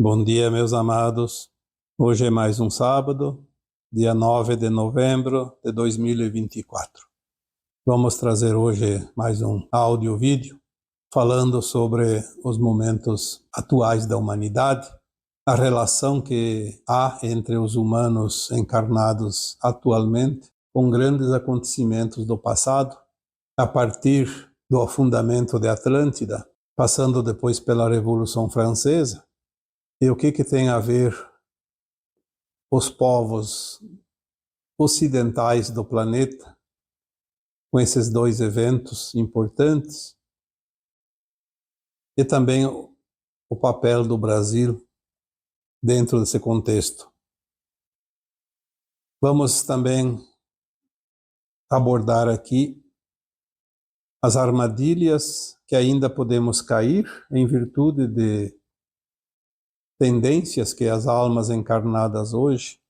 Bom dia, meus amados. Hoje é mais um sábado, dia 9 de novembro de 2024. Vamos trazer hoje mais um áudio-vídeo falando sobre os momentos atuais da humanidade, a relação que há entre os humanos encarnados atualmente com grandes acontecimentos do passado, a partir do afundamento de Atlântida, passando depois pela Revolução Francesa. E o que tem a ver os povos ocidentais do planeta com esses dois eventos importantes? E também o papel do Brasil dentro desse contexto. Vamos também abordar aqui as armadilhas que ainda podemos cair em virtude de tendências que as almas encarnadas hoje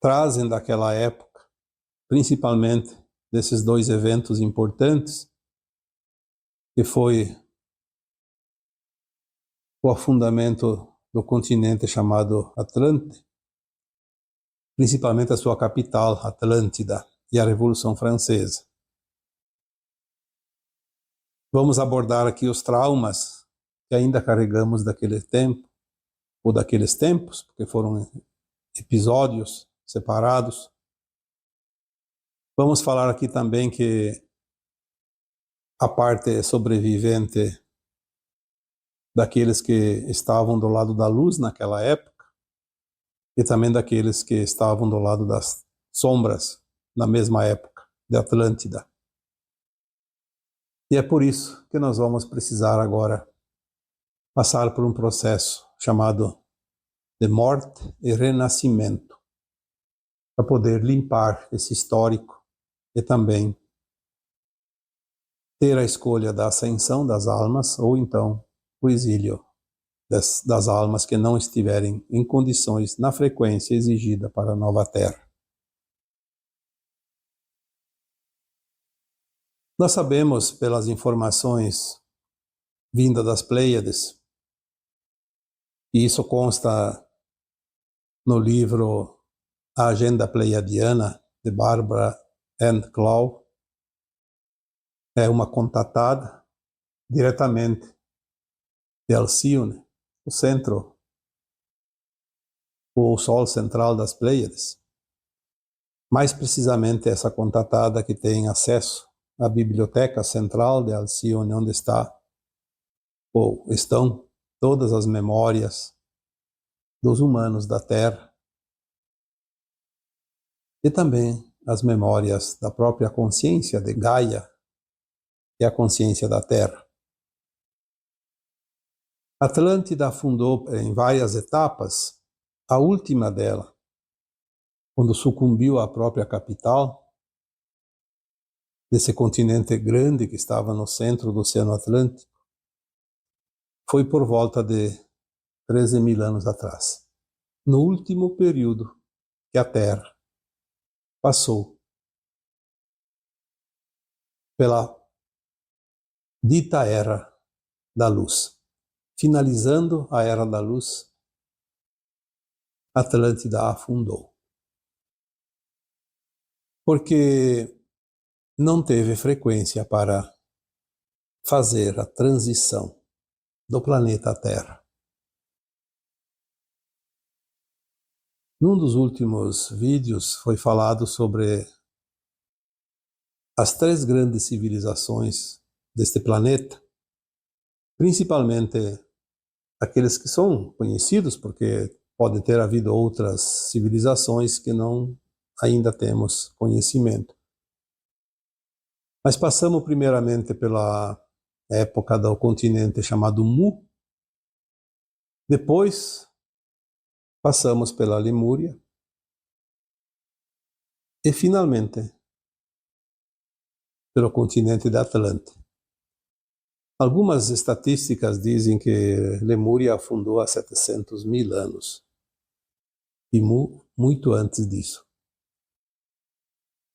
trazem daquela época, principalmente desses dois eventos importantes, que foi o afundamento do continente chamado Atlântico, principalmente a sua capital, Atlântida, e a Revolução Francesa. Vamos abordar aqui os traumas que ainda carregamos daquele tempo, ou daqueles tempos, porque foram episódios separados. Vamos falar aqui também que a parte sobrevivente daqueles que estavam do lado da luz naquela época, e também daqueles que estavam do lado das sombras na mesma época de Atlântida. E é por isso que nós vamos precisar agora passar por um processo chamado de morte e renascimento, para poder limpar esse histórico e também ter a escolha da ascensão das almas ou então o exílio das almas que não estiverem em condições na frequência exigida para a nova Terra. Nós sabemos pelas informações vindas das Pleiades, e isso consta no livro A Agenda Pleiadiana, de Barbara Ann Clough, é uma contatada diretamente de Alcione, o centro, o sol central das Pleiades. Mais precisamente essa contatada que tem acesso à biblioteca central de Alcione, onde estão todas as memórias dos humanos da Terra e também as memórias da própria consciência de Gaia, que é a consciência da Terra. Atlântida afundou em várias etapas, a última dela, quando sucumbiu à própria capital, desse continente grande que estava no centro do Oceano Atlântico, foi por volta de 13.000 anos atrás, no último período que a Terra passou pela dita Era da Luz. Finalizando a Era da Luz, Atlântida afundou. Porque não teve frequência para fazer a transição do planeta Terra. Num dos últimos vídeos foi falado sobre as três grandes civilizações deste planeta, principalmente aqueles que são conhecidos, porque pode ter havido outras civilizações que não ainda temos conhecimento. Mas passamos primeiramente pela época do continente chamado Mu, depois passamos pela Lemúria e finalmente pelo continente da Atlântida. Algumas estatísticas dizem que Lemúria afundou há 700.000 anos e Mu muito antes disso.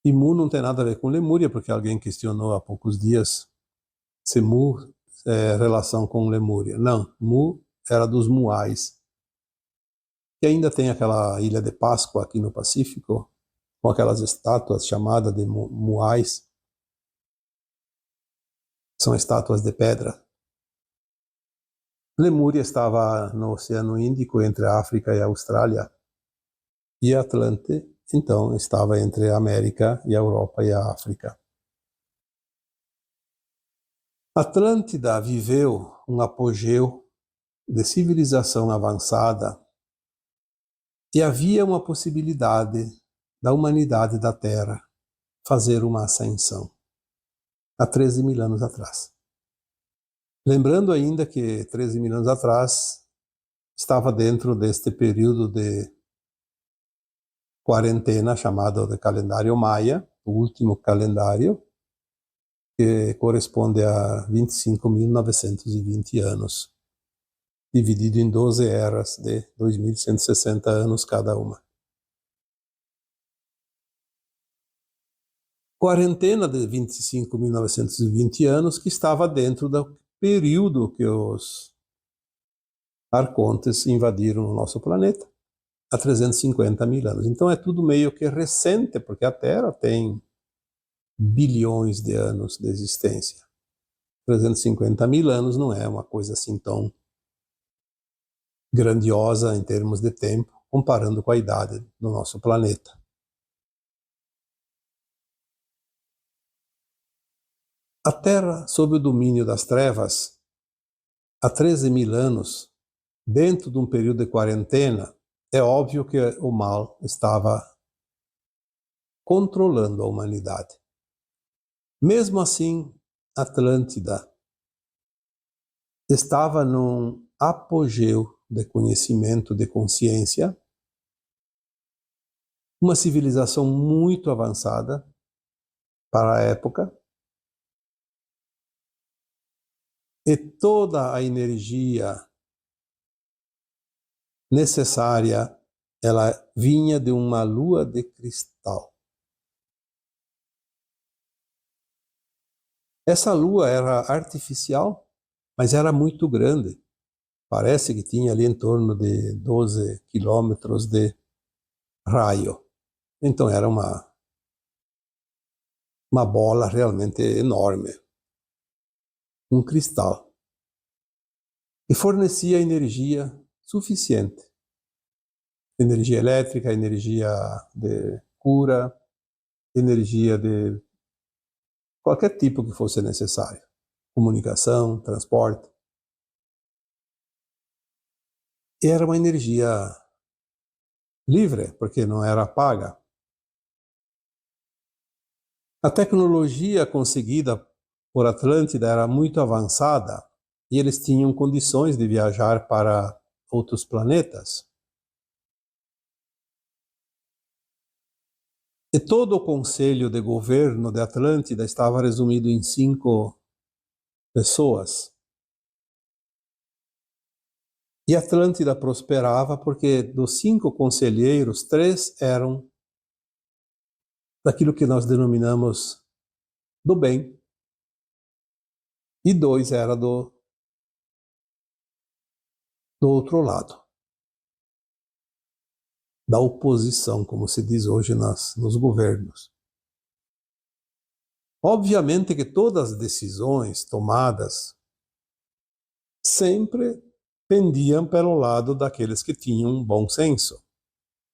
E Mu não tem nada a ver com Lemúria, porque alguém questionou há poucos dias se Mu é relação com Lemúria. Não, Mu era dos Muais, que ainda tem aquela Ilha de Páscoa aqui no Pacífico, com aquelas estátuas chamadas de Muais. São estátuas de pedra. Lemúria estava no Oceano Índico, entre a África e a Austrália. E Atlante, então, estava entre a América e a Europa e a África. Atlântida viveu um apogeu de civilização avançada e havia uma possibilidade da humanidade da Terra fazer uma ascensão há 13 mil anos atrás. Lembrando ainda que 13 mil anos atrás estava dentro deste período de quarentena chamado de calendário maia, o último calendário, que corresponde a 25.920 anos, dividido em 12 eras de 2.160 anos cada uma. Quarentena de 25.920 anos que estava dentro do período que os arcontes invadiram o nosso planeta, há 350 mil anos. Então é tudo meio que recente, porque a Terra tem bilhões de anos de existência. 350 mil anos não é uma coisa assim tão grandiosa em termos de tempo, comparando com a idade do nosso planeta. A Terra, sob o domínio das trevas, há 13 mil anos, dentro de um período de quarentena, é óbvio que o mal estava controlando a humanidade. Mesmo assim, Atlântida estava num apogeu de conhecimento, de consciência, uma civilização muito avançada para a época, e toda a energia necessária, ela vinha de uma lua de cristal. Essa lua era artificial, mas era muito grande. Parece que tinha ali em torno de 12 quilômetros de raio. Então era uma bola realmente enorme. Um cristal. E fornecia energia suficiente. Energia elétrica, energia de cura, energia de qualquer tipo que fosse necessário. Comunicação, transporte. E era uma energia livre, porque não era paga. A tecnologia conseguida por Atlântida era muito avançada e eles tinham condições de viajar para outros planetas. E todo o conselho de governo de Atlântida estava resumido em 5 pessoas. E Atlântida prosperava porque dos 5 conselheiros, 3 eram daquilo que nós denominamos do bem, e 2 eram do outro lado, da oposição, como se diz hoje nos governos. Obviamente que todas as decisões tomadas sempre pendiam pelo lado daqueles que tinham um bom senso,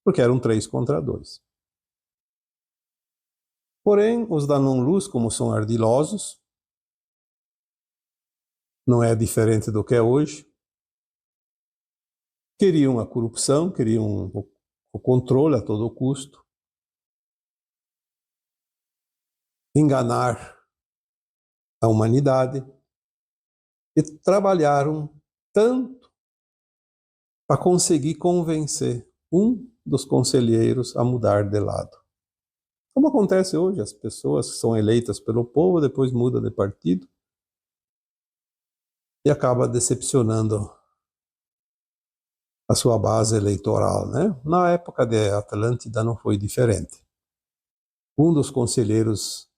porque eram 3 contra 2. Porém, os da não-luz, como são ardilosos, não é diferente do que é hoje, queriam a corrupção, queriam o controle a todo custo, enganar a humanidade, e trabalharam tanto para conseguir convencer um dos conselheiros a mudar de lado. Como acontece hoje, as pessoas são eleitas pelo povo, depois mudam de partido e acaba decepcionando a sua base eleitoral, né? Na época de Atlântida não foi diferente. Um dos conselheiros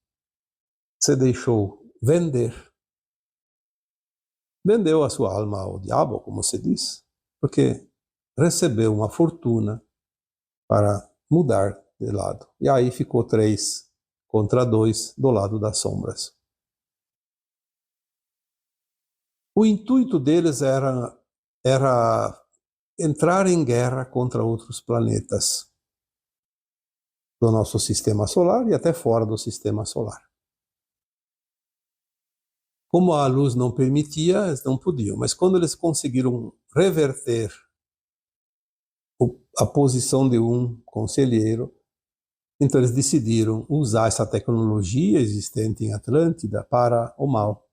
se deixou vender vendeu a sua alma ao diabo, como se diz, porque recebeu uma fortuna para mudar de lado. E aí ficou 3 contra 2 do lado das sombras. O intuito deles era entrar em guerra contra outros planetas do nosso sistema solar e até fora do sistema solar. Como a luz não permitia, eles não podiam. Mas quando eles conseguiram reverter a posição de um conselheiro, então eles decidiram usar essa tecnologia existente em Atlântida para o mal,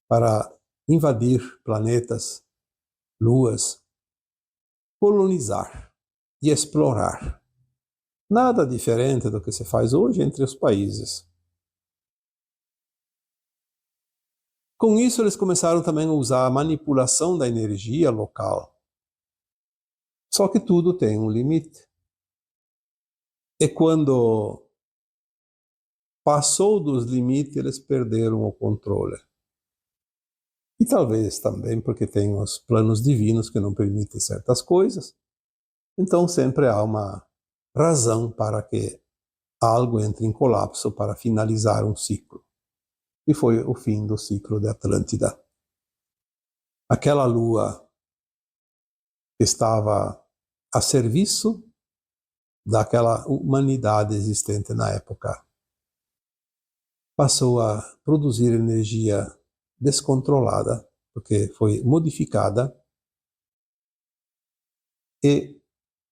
para invadir planetas, luas, colonizar e explorar. Nada diferente do que se faz hoje entre os países. Com isso, eles começaram também a usar a manipulação da energia local. Só que tudo tem um limite. E quando passou dos limites, eles perderam o controle. E talvez também porque tem os planos divinos que não permitem certas coisas. Então sempre há uma razão para que algo entre em colapso para finalizar um ciclo. E foi o fim do ciclo de Atlântida. Aquela lua que estava a serviço daquela humanidade existente na época passou a produzir energia descontrolada, porque foi modificada e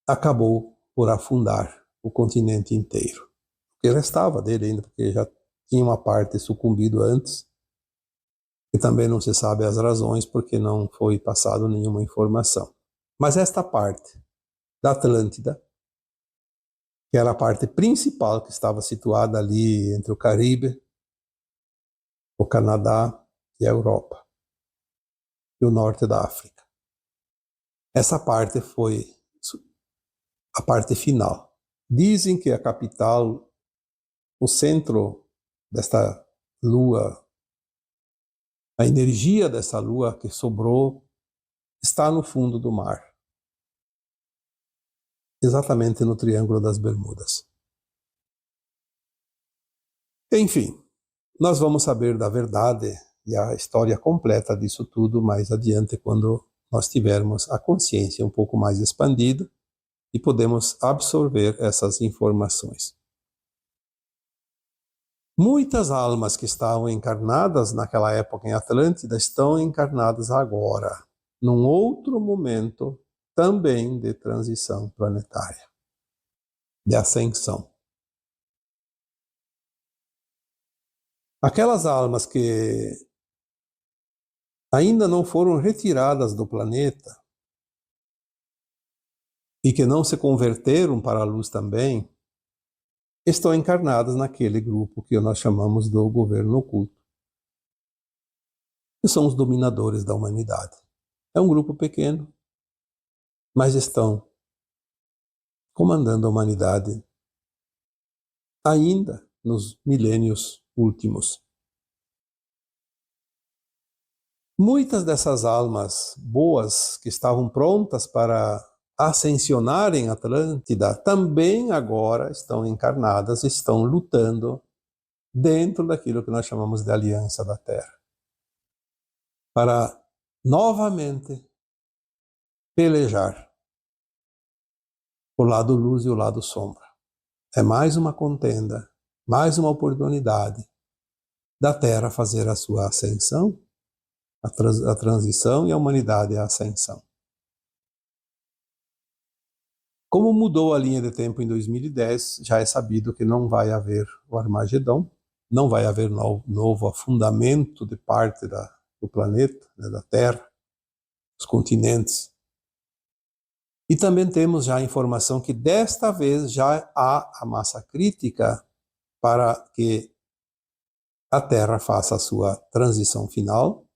acabou por afundar o continente inteiro. O que restava dele ainda, porque já tinha uma parte sucumbido antes, e também não se sabe as razões, porque não foi passado nenhuma informação. Mas esta parte da Atlântida, que era a parte principal que estava situada ali entre o Caribe, o Canadá e a Europa, e o norte da África. Essa parte foi a parte final. Dizem que a capital, o centro desta lua, a energia dessa lua que sobrou, está no fundo do mar, exatamente no Triângulo das Bermudas. Enfim, nós vamos saber da verdade e a história completa disso tudo mais adiante, quando nós tivermos a consciência um pouco mais expandida e podemos absorver essas informações. Muitas almas que estavam encarnadas naquela época em Atlântida estão encarnadas agora, num outro momento também de transição planetária, de ascensão. Aquelas almas que ainda não foram retiradas do planeta e que não se converteram para a luz também, estão encarnadas naquele grupo que nós chamamos do governo oculto, que são os dominadores da humanidade. É um grupo pequeno, mas estão comandando a humanidade ainda nos milênios últimos. Muitas dessas almas boas que estavam prontas para ascensionar em Atlântida também agora estão encarnadas, estão lutando dentro daquilo que nós chamamos de Aliança da Terra, para novamente pelejar o lado luz e o lado sombra. É mais uma contenda, mais uma oportunidade da Terra fazer a sua ascensão, a transição, e a humanidade a ascensão. Como mudou a linha de tempo em 2010, já é sabido que não vai haver o Armagedon, não vai haver novo afundamento de parte do planeta, da Terra, dos continentes. E também temos já a informação que desta vez já há a massa crítica para que a Terra faça a sua transição final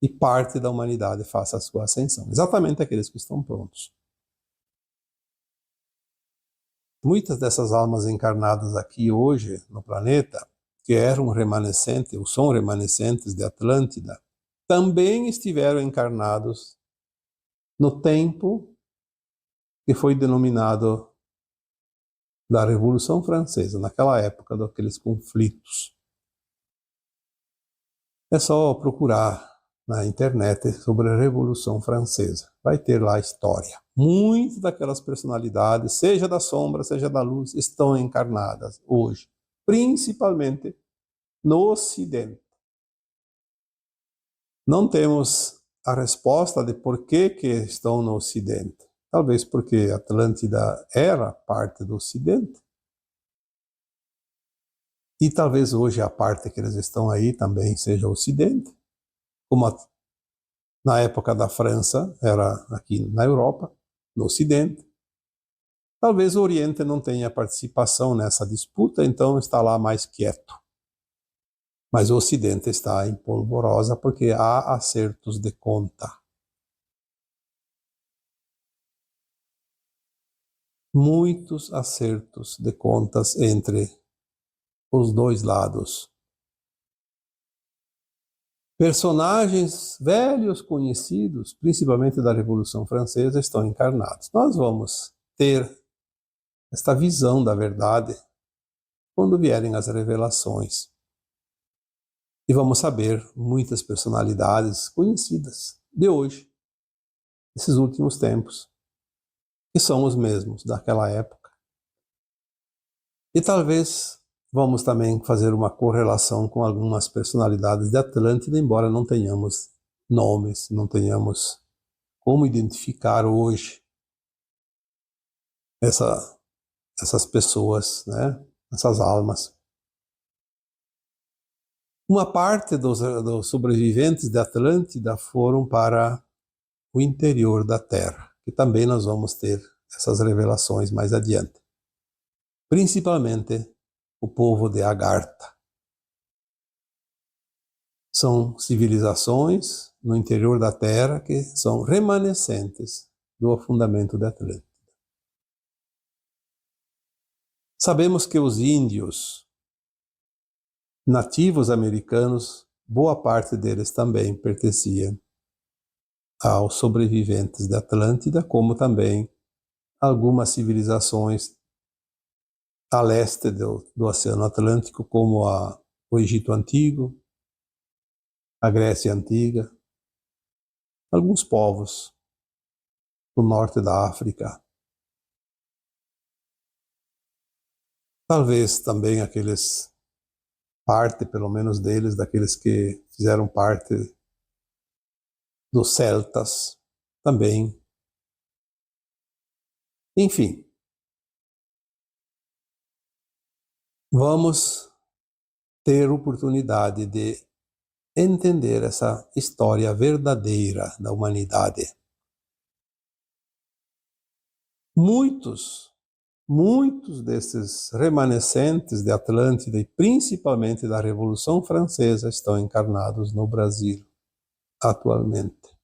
e parte da humanidade faça a sua ascensão. Exatamente aqueles que estão prontos. Muitas dessas almas encarnadas aqui hoje no planeta, que eram remanescentes, ou são remanescentes de Atlântida, também estiveram encarnados no tempo que foi denominado da Revolução Francesa, naquela época daqueles conflitos. É só procurar na internet sobre a Revolução Francesa. Vai ter lá a história. Muitas daquelas personalidades, seja da sombra, seja da luz, estão encarnadas hoje, principalmente no Ocidente. Não temos a resposta de por que estão no Ocidente. Talvez porque Atlântida era parte do Ocidente. E talvez hoje a parte que eles estão aí também seja o Ocidente. Como na época da França, era aqui na Europa, no Ocidente. Talvez o Oriente não tenha participação nessa disputa, então está lá mais quieto. Mas o Ocidente está em polvorosa porque há acertos de conta. Muitos acertos de contas entre os dois lados. Personagens velhos conhecidos, principalmente da Revolução Francesa, estão encarnados. Nós vamos ter esta visão da verdade quando vierem as revelações. E vamos saber muitas personalidades conhecidas de hoje, desses últimos tempos, que são os mesmos daquela época. E talvez vamos também fazer uma correlação com algumas personalidades de Atlântida, embora não tenhamos nomes, não tenhamos como identificar hoje essas pessoas, né? Essas almas. Uma parte dos sobreviventes de Atlântida foram para o interior da Terra, que também nós vamos ter essas revelações mais adiante. Principalmente o povo de Agartha. São civilizações no interior da Terra que são remanescentes do afundamento da Atlântida. Sabemos que os índios nativos americanos, boa parte deles também pertencia aos sobreviventes da Atlântida, como também algumas civilizações a leste do Oceano Atlântico, como o Egito Antigo, a Grécia Antiga, alguns povos do norte da África. Talvez também parte, pelo menos deles, daqueles que fizeram parte dos celtas, também. Enfim, vamos ter oportunidade de entender essa história verdadeira da humanidade. Muitos desses remanescentes de Atlântida e principalmente da Revolução Francesa estão encarnados no Brasil atualmente.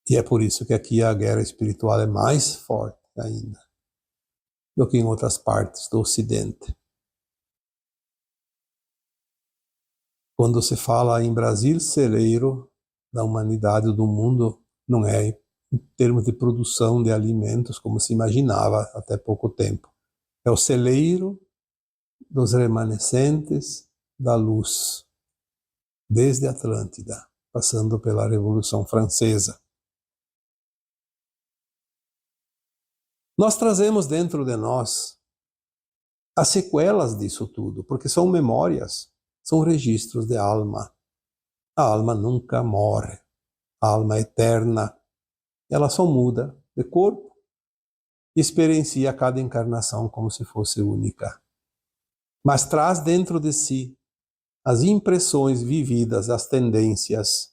E é por isso que aqui a guerra espiritual é mais forte ainda do que em outras partes do Ocidente. Quando se fala em Brasil, celeiro da humanidade, do mundo, não é em termos de produção de alimentos, como se imaginava até pouco tempo. É o celeiro dos remanescentes da luz, desde a Atlântida, passando pela Revolução Francesa. Nós trazemos dentro de nós as sequelas disso tudo, porque são memórias, são registros de alma. A alma nunca morre, a alma é eterna. Ela só muda de corpo e experiencia cada encarnação como se fosse única. Mas traz dentro de si as impressões vividas, as tendências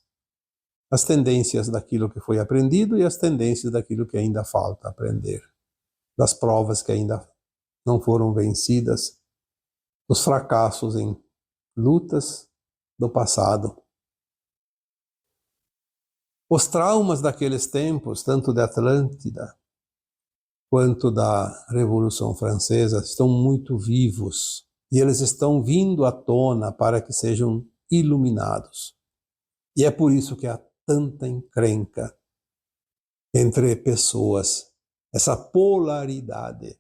daquilo que foi aprendido e as tendências daquilo que ainda falta aprender, das provas que ainda não foram vencidas, dos fracassos em lutas do passado. Os traumas daqueles tempos, tanto da Atlântida quanto da Revolução Francesa, estão muito vivos e eles estão vindo à tona para que sejam iluminados. E é por isso que há tanta encrenca entre pessoas, essa polaridade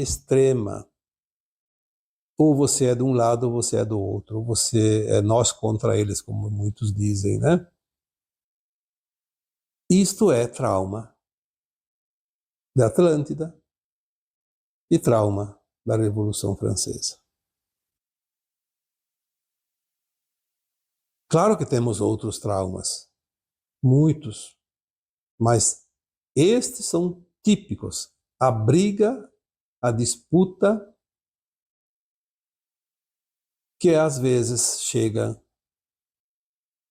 extrema. Ou você é de um lado ou você é do outro, ou você é nós contra eles, como muitos dizem, né? Isto é trauma da Atlântida e trauma da Revolução Francesa. Claro que temos outros traumas, muitos, mas estes são típicos. A briga, a disputa, que às vezes chega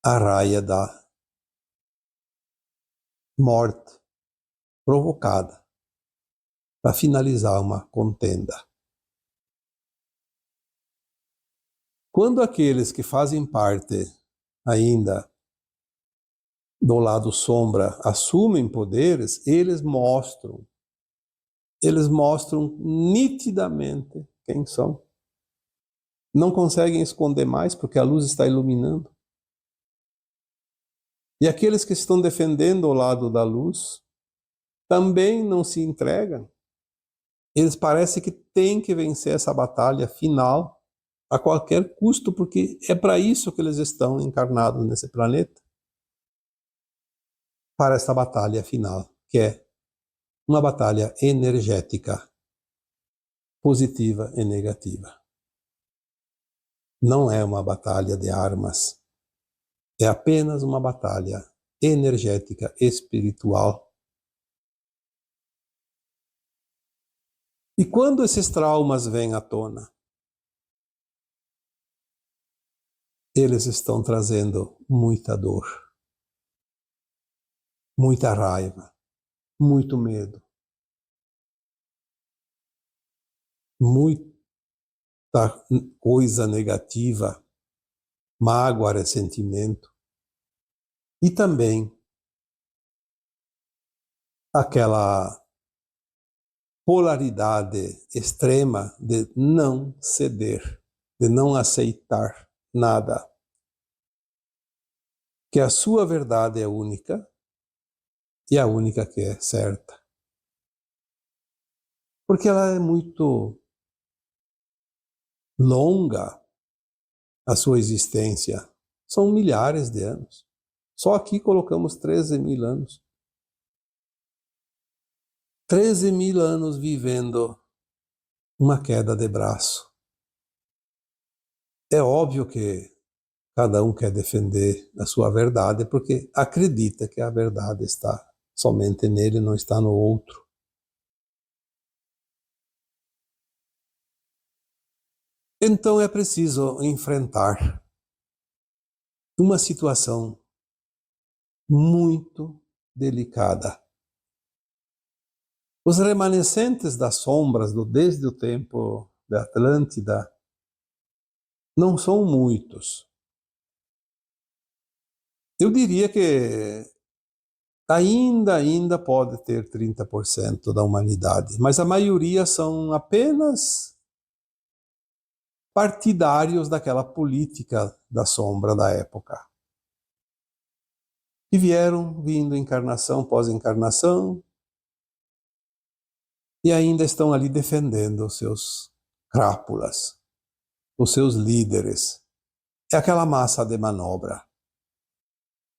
à raia da morte provocada para finalizar uma contenda. Quando aqueles que fazem parte ainda do lado sombra assumem poderes, eles mostram nitidamente quem são. Não conseguem esconder mais porque a luz está iluminando. E aqueles que estão defendendo o lado da luz também não se entregam. Eles parecem que têm que vencer essa batalha final a qualquer custo, porque é para isso que eles estão encarnados nesse planeta. Para essa batalha final, que é uma batalha energética, positiva e negativa. Não é uma batalha de armas, é apenas uma batalha energética, espiritual. E quando esses traumas vêm à tona, eles estão trazendo muita dor, muita raiva, muito medo, muita coisa negativa, mágoa, ressentimento, e também aquela polaridade extrema de não ceder, de não aceitar nada, que a sua verdade é única e a única que é certa. Porque ela é muito longa, a sua existência. São milhares de anos. Só aqui colocamos 13.000 anos. 13.000 anos vivendo uma queda de braço. É óbvio que cada um quer defender a sua verdade porque acredita que a verdade está somente nele, não está no outro. Então é preciso enfrentar uma situação muito delicada. Os remanescentes das sombras desde o tempo da Atlântida não são muitos. Eu diria que ainda pode ter 30% da humanidade, mas a maioria são apenas partidários daquela política da sombra da época. Que vieram vindo encarnação após encarnação e ainda estão ali defendendo os seus crápulas, os seus líderes. É aquela massa de manobra.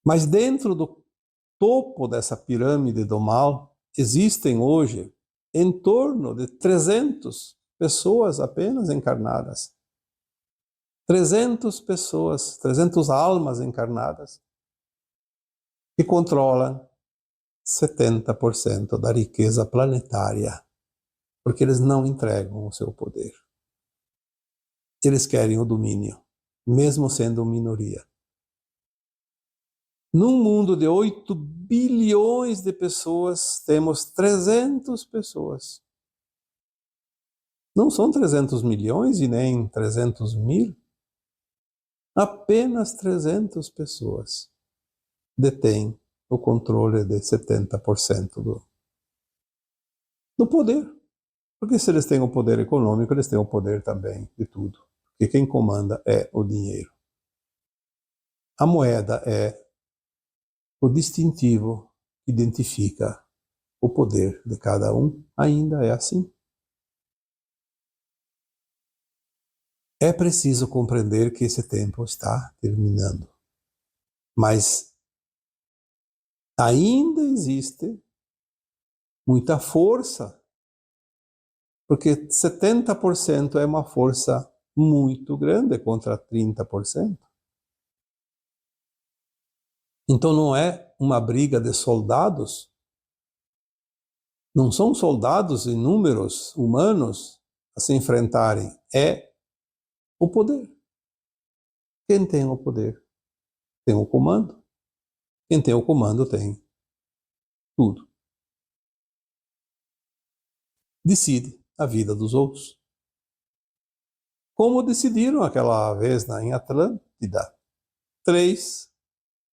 Mas dentro do topo dessa pirâmide do mal, existem hoje em torno de 300 pessoas apenas encarnadas. 300 pessoas, 300 almas encarnadas, que controlam 70% da riqueza planetária, porque eles não entregam o seu poder. Eles querem o domínio, mesmo sendo minoria. Num mundo de 8 bilhões de pessoas, temos 300 pessoas. Não são 300 milhões e nem 300 mil. Apenas 300 pessoas detêm o controle de 70% do poder. Porque se eles têm o poder econômico, eles têm o poder também de tudo. Porque quem comanda é o dinheiro. a moeda é o distintivo que identifica o poder de cada um, ainda é assim. É preciso compreender que esse tempo está terminando. Mas ainda existe muita força, porque 70% é uma força muito grande contra 30%. Então não é uma briga de soldados, não são soldados em números humanos a se enfrentarem, é o poder. Quem tem o poder tem o comando. Quem tem o comando tem tudo. Decide a vida dos outros. Como decidiram aquela vez em Atlântida, 3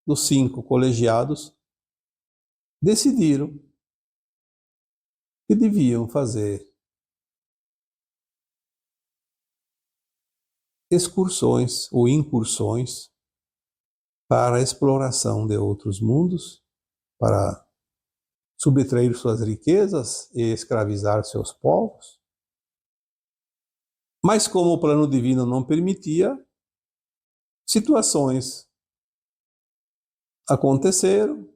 dos 5 colegiados decidiram que deviam fazer excursões ou incursões para a exploração de outros mundos, para subtrair suas riquezas e escravizar seus povos. Mas como o plano divino não permitia, situações aconteceram,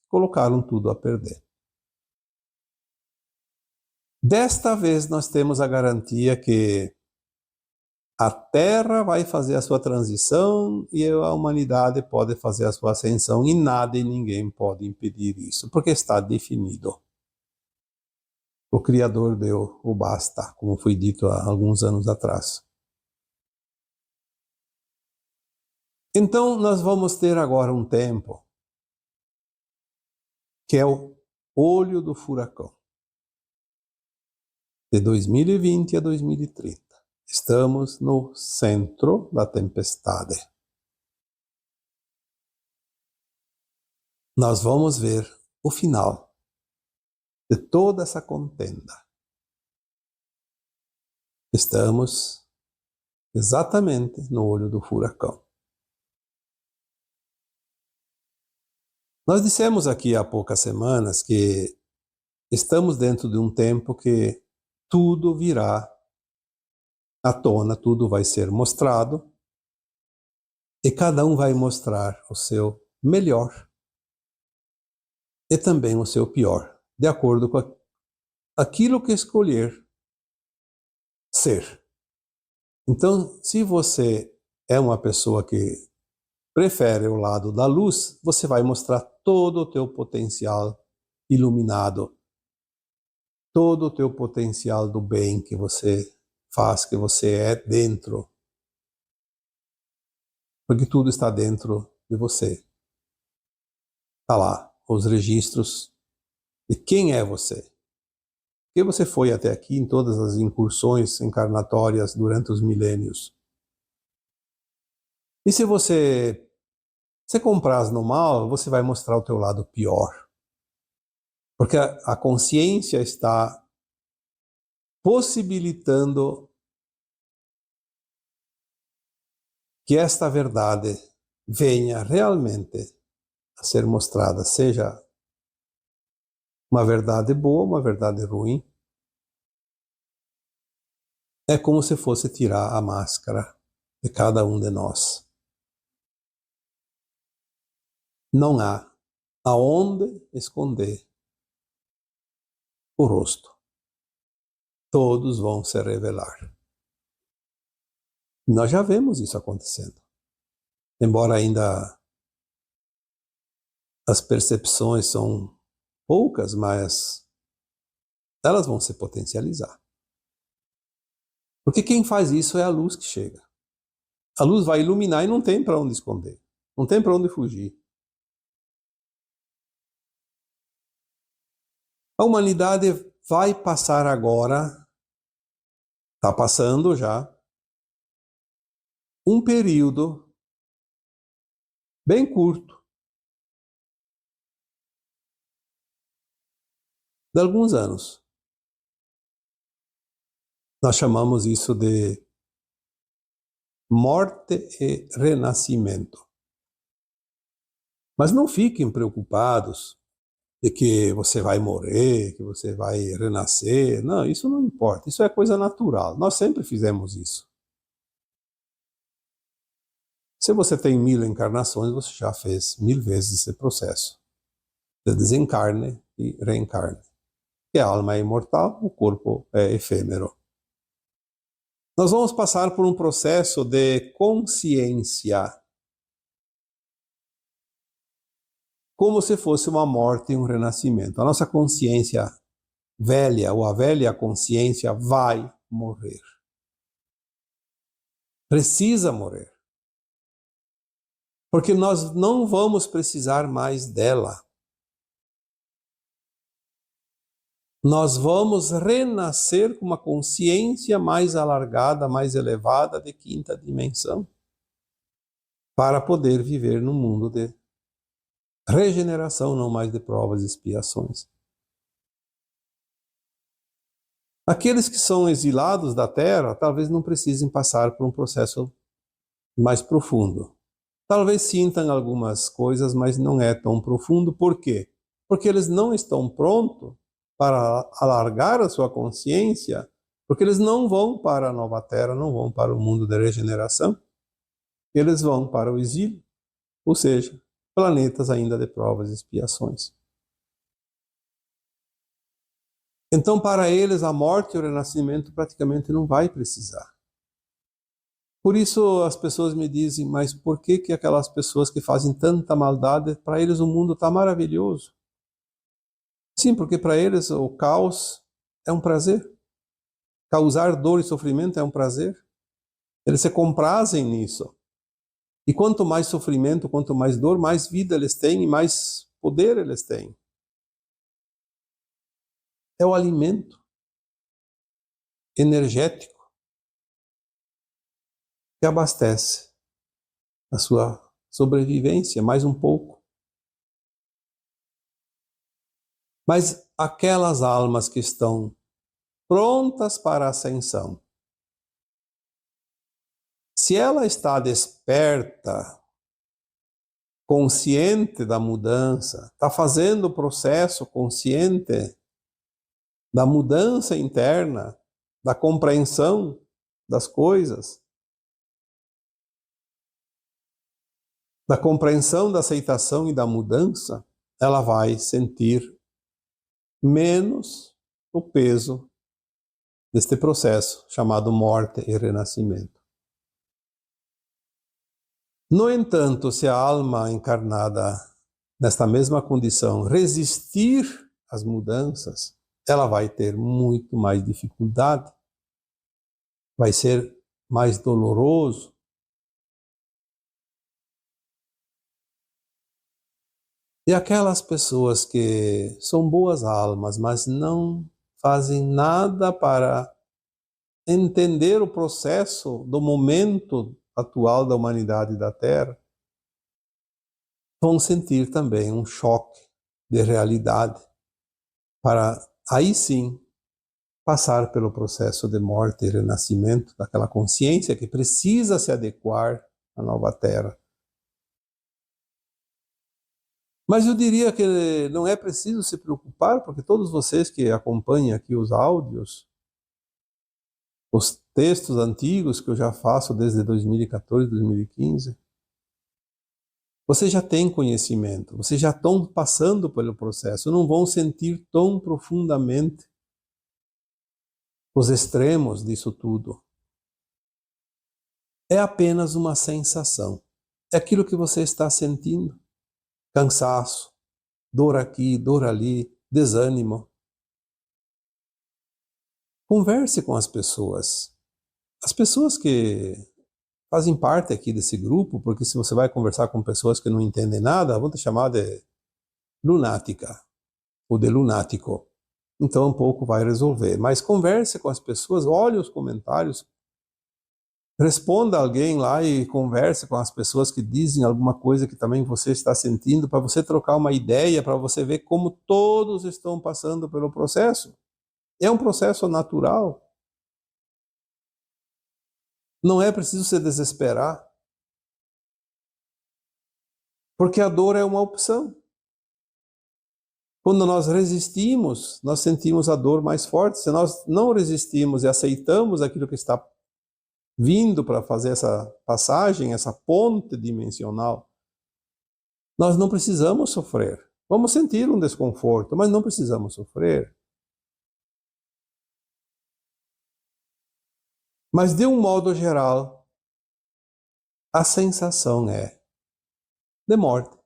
colocaram tudo a perder. Desta vez nós temos a garantia que a Terra vai fazer a sua transição e a humanidade pode fazer a sua ascensão e nada e ninguém pode impedir isso, porque está definido. O Criador deu o basta, como foi dito há alguns anos atrás. Então nós vamos ter agora um tempo que é o olho do furacão. De 2020 a 2030. Estamos no centro da tempestade. Nós vamos ver o final de toda essa contenda. Estamos exatamente no olho do furacão. Nós dissemos aqui há poucas semanas que estamos dentro de um tempo que tudo virá à tona, tudo vai ser mostrado e cada um vai mostrar o seu melhor e também o seu pior, de acordo com aquilo que escolher ser. Então, se você é uma pessoa que prefere o lado da luz, você vai mostrar todo o teu potencial iluminado, todo o teu potencial do bem que você faz, que você é dentro. Porque tudo está dentro de você. Está lá, os registros de quem é você. Porque você foi até aqui em todas as incursões encarnatórias durante os milênios. E se você compraz no mal, você vai mostrar o teu lado pior. Porque a consciência está possibilitando que esta verdade venha realmente a ser mostrada, seja uma verdade boa, uma verdade ruim. É como se fosse tirar a máscara de cada um de nós. Não há aonde esconder o rosto. Todos vão se revelar. Nós já vemos isso acontecendo. Embora ainda as percepções são poucas, mas elas vão se potencializar. Porque quem faz isso é a luz que chega. A luz vai iluminar e não tem para onde esconder. Não tem para onde fugir. A humanidade vai passar agora, está passando já, um período bem curto, de alguns anos. Nós chamamos isso de morte e renascimento. Mas não fiquem preocupados de que você vai morrer, que você vai renascer. Não, isso não importa. Isso é coisa natural. Nós sempre fizemos isso. Se você tem 1000 encarnações, você já fez 1000 vezes esse processo de desencarne e reencarne. Que a alma é imortal, o corpo é efêmero. Nós vamos passar por um processo de consciência, como se fosse uma morte e um renascimento. A nossa consciência velha, ou a velha consciência, vai morrer. Precisa morrer. Porque nós não vamos precisar mais dela. Nós vamos renascer com uma consciência mais alargada, mais elevada, de quinta dimensão, para poder viver num mundo de regeneração, não mais de provas e expiações. Aqueles que são exilados da Terra talvez não precisem passar por um processo mais profundo. Talvez sintam algumas coisas, mas não é tão profundo. Por quê? Porque eles não estão prontos para alargar a sua consciência, porque eles não vão para a nova Terra, não vão para o mundo da regeneração, eles vão para o exílio, ou seja, planetas ainda de provas e expiações. Então, para eles, a morte e o renascimento praticamente não vai precisar. Por isso as pessoas me dizem, mas por que aquelas pessoas que fazem tanta maldade, para eles o mundo está maravilhoso? Sim, porque para eles o caos é um prazer. Causar dor e sofrimento é um prazer. Eles se comprazem nisso. E quanto mais sofrimento, quanto mais dor, mais vida eles têm e mais poder eles têm. É o alimento energético que abastece a sua sobrevivência, mais um pouco. Mas aquelas almas que estão prontas para a ascensão, se ela está desperta, consciente da mudança, está fazendo o processo consciente da mudança interna, da compreensão das coisas, da compreensão da aceitação e da mudança, ela vai sentir menos o peso deste processo chamado morte e renascimento. No entanto, se a alma encarnada nesta mesma condição resistir às mudanças, ela vai ter muito mais dificuldade, vai ser mais doloroso. E aquelas pessoas que são boas almas, mas não fazem nada para entender o processo do momento atual da humanidade e da Terra, vão sentir também um choque de realidade para aí sim passar pelo processo de morte e renascimento daquela consciência que precisa se adequar à nova Terra. Mas eu diria que não é preciso se preocupar, porque todos vocês que acompanham aqui os áudios, os textos antigos que eu já faço desde 2014, 2015, vocês já têm conhecimento, vocês já estão passando pelo processo, não vão sentir tão profundamente os extremos disso tudo. É apenas uma sensação. É aquilo que você está sentindo. Cansaço, dor aqui, dor ali, desânimo. Converse com as pessoas. As pessoas que fazem parte aqui desse grupo, porque se você vai conversar com pessoas que não entendem nada, vão te chamar de lunática ou de lunático. Então um pouco vai resolver. Mas converse com as pessoas, olhe os comentários, responda alguém lá e converse com as pessoas que dizem alguma coisa que também você está sentindo, para você trocar uma ideia, para você ver como todos estão passando pelo processo. É um processo natural. Não é preciso se desesperar. Porque a dor é uma opção. Quando nós resistimos, nós sentimos a dor mais forte. Se nós não resistimos e aceitamos aquilo que está vindo para fazer essa passagem, essa ponte dimensional, nós não precisamos sofrer. Vamos sentir um desconforto, mas não precisamos sofrer. Mas, de um modo geral, a sensação é de morte.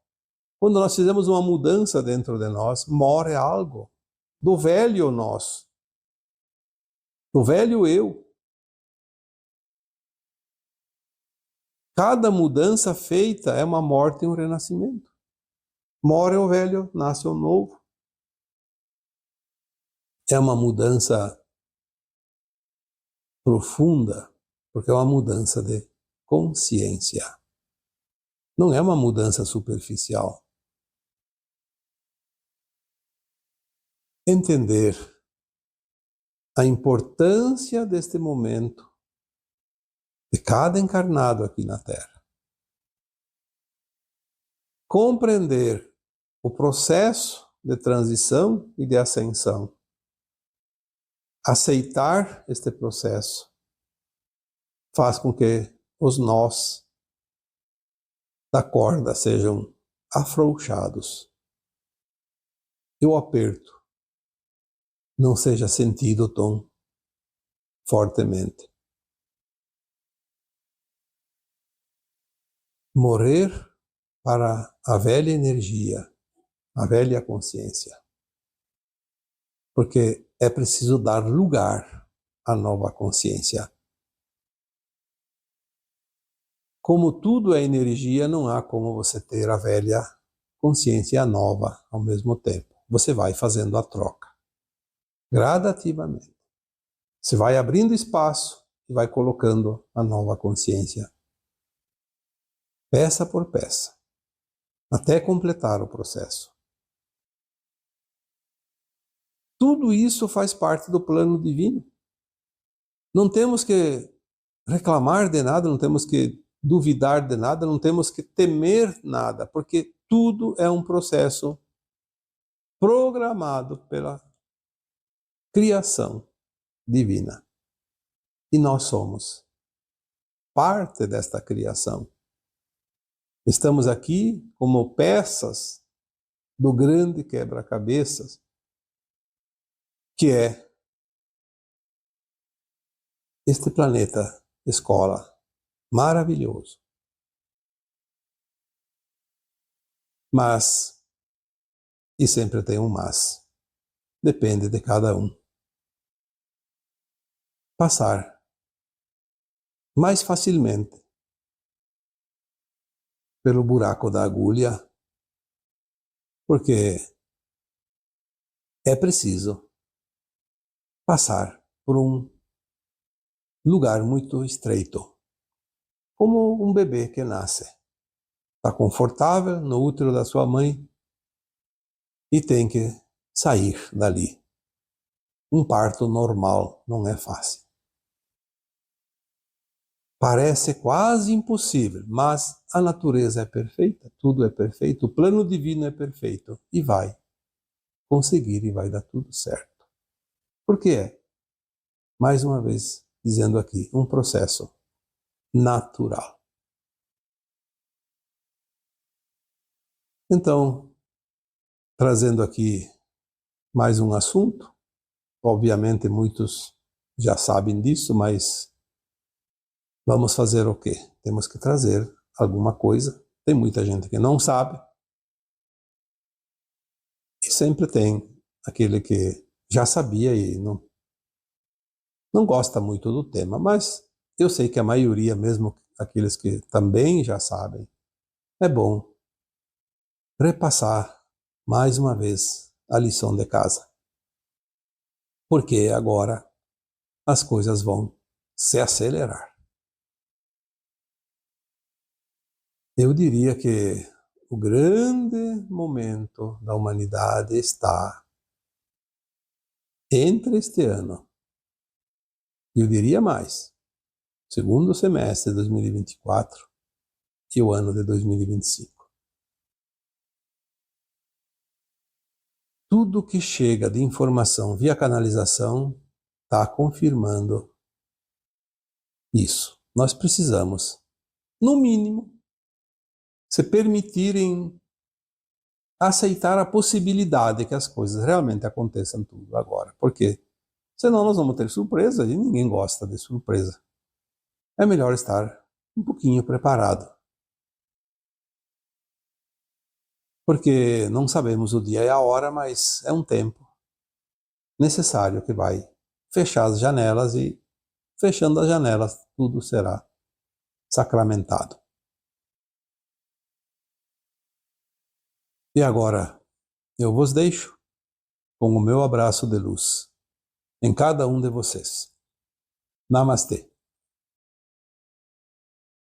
Quando nós fizemos uma mudança dentro de nós, morre algo do velho nós, do velho eu. Cada mudança feita é uma morte e um renascimento. Morre o velho, nasce o novo. É uma mudança profunda, porque é uma mudança de consciência. Não é uma mudança superficial. Entender a importância deste momento de cada encarnado aqui na Terra. Compreender o processo de transição e de ascensão. Aceitar este processo faz com que os nós da corda sejam afrouxados e o aperto não seja sentido tão fortemente. Morrer para a velha energia, a velha consciência. Porque é preciso dar lugar à nova consciência. Como tudo é energia, não há como você ter a velha consciência e a nova ao mesmo tempo. Você vai fazendo a troca, gradativamente. Você vai abrindo espaço e vai colocando a nova consciência, peça por peça, até completar o processo. Tudo isso faz parte do plano divino. Não temos que reclamar de nada, não temos que duvidar de nada, não temos que temer nada, porque tudo é um processo programado pela criação divina. E nós somos parte desta criação. Estamos aqui como peças do grande quebra-cabeças, que é este planeta escola maravilhoso. Mas, e sempre tem um mas, depende de cada um. Passar mais facilmente pelo buraco da agulha, porque é preciso passar por um lugar muito estreito, como um bebê que nasce. Está confortável no útero da sua mãe e tem que sair dali. Um parto normal não é fácil. Parece quase impossível, mas a natureza é perfeita, tudo é perfeito, o plano divino é perfeito e vai conseguir e vai dar tudo certo. Por que é? Mais uma vez, dizendo aqui, um processo natural. Então, trazendo aqui mais um assunto, obviamente muitos já sabem disso, mas vamos fazer o quê? Temos que trazer alguma coisa. Tem muita gente que não sabe. E sempre tem aquele que já sabia e não gosta muito do tema. Mas eu sei que a maioria, mesmo aqueles que também já sabem, é bom repassar mais uma vez a lição de casa. Porque agora as coisas vão se acelerar. Eu diria que o grande momento da humanidade está entre este ano, eu diria mais, segundo semestre de 2024 e o ano de 2025. tudo que chega de informação via canalização está confirmando isso. Nós precisamos, no mínimo, se permitirem aceitar a possibilidade que as coisas realmente aconteçam tudo agora. Por quê? Senão nós vamos ter surpresa e ninguém gosta de surpresa. É melhor estar um pouquinho preparado. Porque não sabemos o dia e a hora, mas é um tempo necessário que vai fechar as janelas e, fechando as janelas, tudo será sacramentado. E agora, eu vos deixo com o meu abraço de luz em cada um de vocês. Namastê.